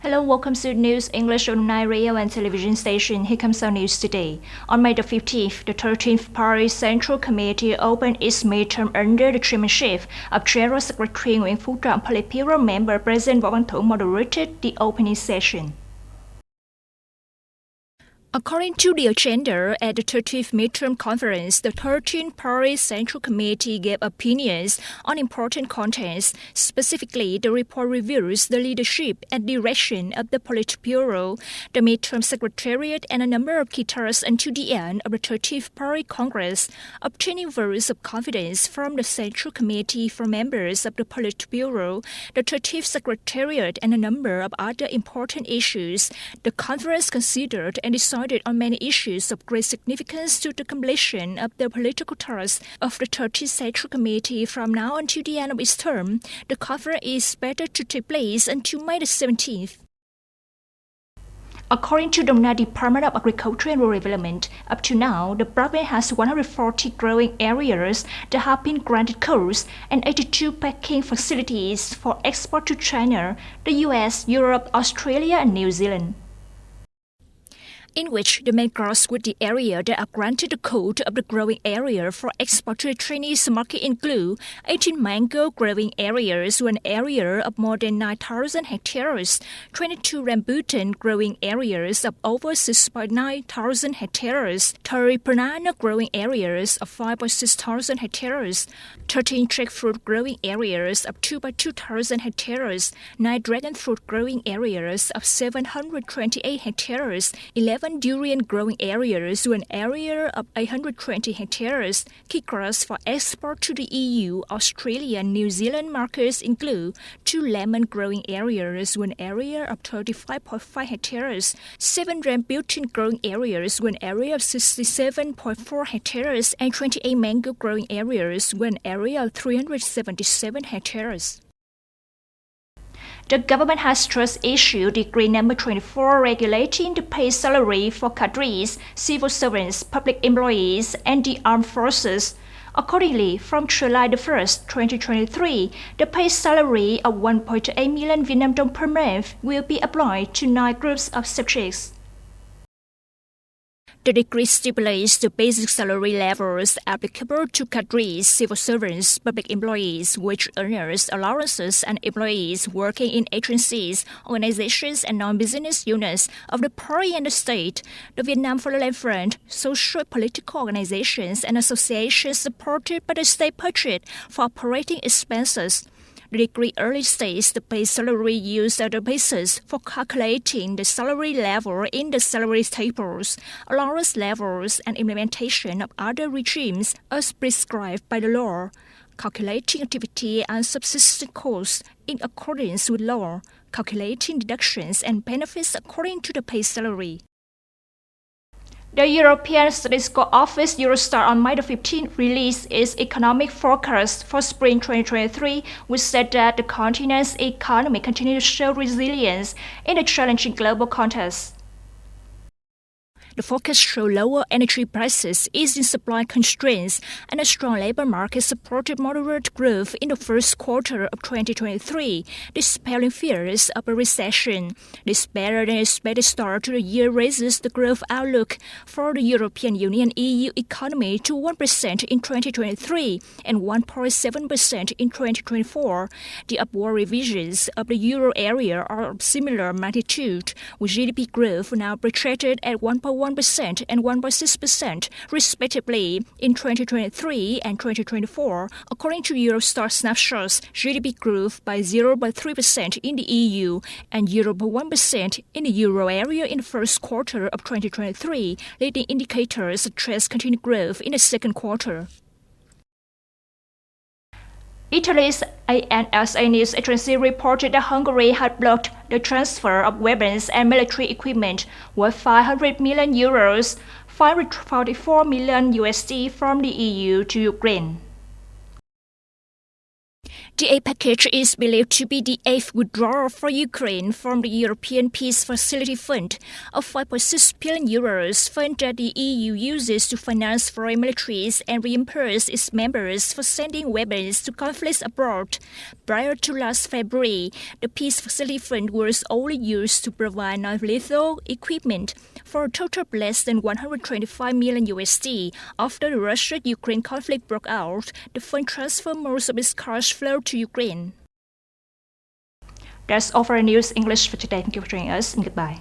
Hello, welcome to News English online radio and television station. Here comes our news today. On May the 15th, the 13th Paris Central Committee opened its midterm under the chairmanship of General Secretary Nguyễn Phú Trọng. Politburo member President Võ Văn Thưởng moderated the opening session. According to the agenda at the 30th Midterm Conference, the 13th Paris Central Committee gave opinions on important contents. Specifically, the report reviews the leadership and direction of the Politburo, the Midterm Secretariat, and a number of key tasks until the end of the 30th Paris Congress, obtaining votes of confidence from the Central Committee from members of the Politburo, the 30th Secretariat, and a number of other important issues. The conference considered and decided on many issues of great significance to the completion of the political tasks of the 30th Central Committee from now until the end of its term. The conference is expected to take place until May the 17th. According to the Department of Agriculture and Rural Development, up to now, the province has 140 growing areas that have been granted codes and 82 packing facilities for export to China, the US, Europe, Australia, and New Zealand, in which the main cross with the area that are granted the code of the growing area for export to the Chinese market include 18 mango growing areas with an area of more than 9,000 hectares, 22 rambutan growing areas of over 6,900 hectares, 30 banana growing areas of 5,600 hectares, 13 jackfruit growing areas of 2,200 hectares, 9 dragon fruit growing areas of 728 hectares, 11 durian growing areas with an area of 820 hectares. Key crops for export to the EU, Australia, and New Zealand markets include 2 lemon growing areas with an area of 35.5 hectares, 7 rambutan growing areas with an area of 67.4 hectares, and 28 mango growing areas with an area of 377 hectares. The government has just issued Decree number 24 regulating the pay salary for cadres, civil servants, public employees, and the armed forces. Accordingly, from July 1st, 2023, the pay salary of 1.8 million Vietnam dong per month will be applied to 9 groups of subjects. The decree stipulates the basic salary levels applicable to cadres, civil servants, public employees, wage earners, allowances, and employees working in agencies, organizations, and non-business units of the party and the state, the Vietnam for the Land Front, social political organizations, and associations supported by the state budget for operating expenses. The decree early states the base salary used as the basis for calculating the salary level in the salary tables, allowance levels, and implementation of other regimes as prescribed by the law, calculating activity and subsistence costs in accordance with law, calculating deductions and benefits according to the base salary. The European Statistical Office Eurostat on May 15 released its economic forecast for spring 2023, which said that the continent's economy continues to show resilience in a challenging global context. The forecast shows lower energy prices, easing supply constraints, and a strong labor market supported moderate growth in the first quarter of 2023, dispelling fears of a recession. This better-than-expected start to the year raises the growth outlook for the European Union EU economy to 1% in 2023 and 1.7% in 2024. The upward revisions of the euro area are of similar magnitude, with GDP growth now projected at 1.1% and 1.6% respectively in 2023 and 2024. According to Eurostat snapshots, GDP grew by 0.3% in the EU and 0.1% in the euro area in the first quarter of 2023. Leading indicators suggest continued growth in the second quarter. Italy's ANSA news agency reported that Hungary had blocked the transfer of weapons and military equipment worth 500 million euros, 544 million USD from the EU to Ukraine. The aid package is believed to be the eighth withdrawal for Ukraine from the European Peace Facility Fund, a 5.6 billion euros fund that the EU uses to finance foreign militaries and reimburse its members for sending weapons to conflicts abroad. Prior to last February, the Peace Facility Fund was only used to provide non-lethal equipment for a total of less than 125 million USD. After the Russia-Ukraine conflict broke out, the fund transferred most of its cash flow to Ukraine. That's all for our news English for today. Thank you for joining us and goodbye.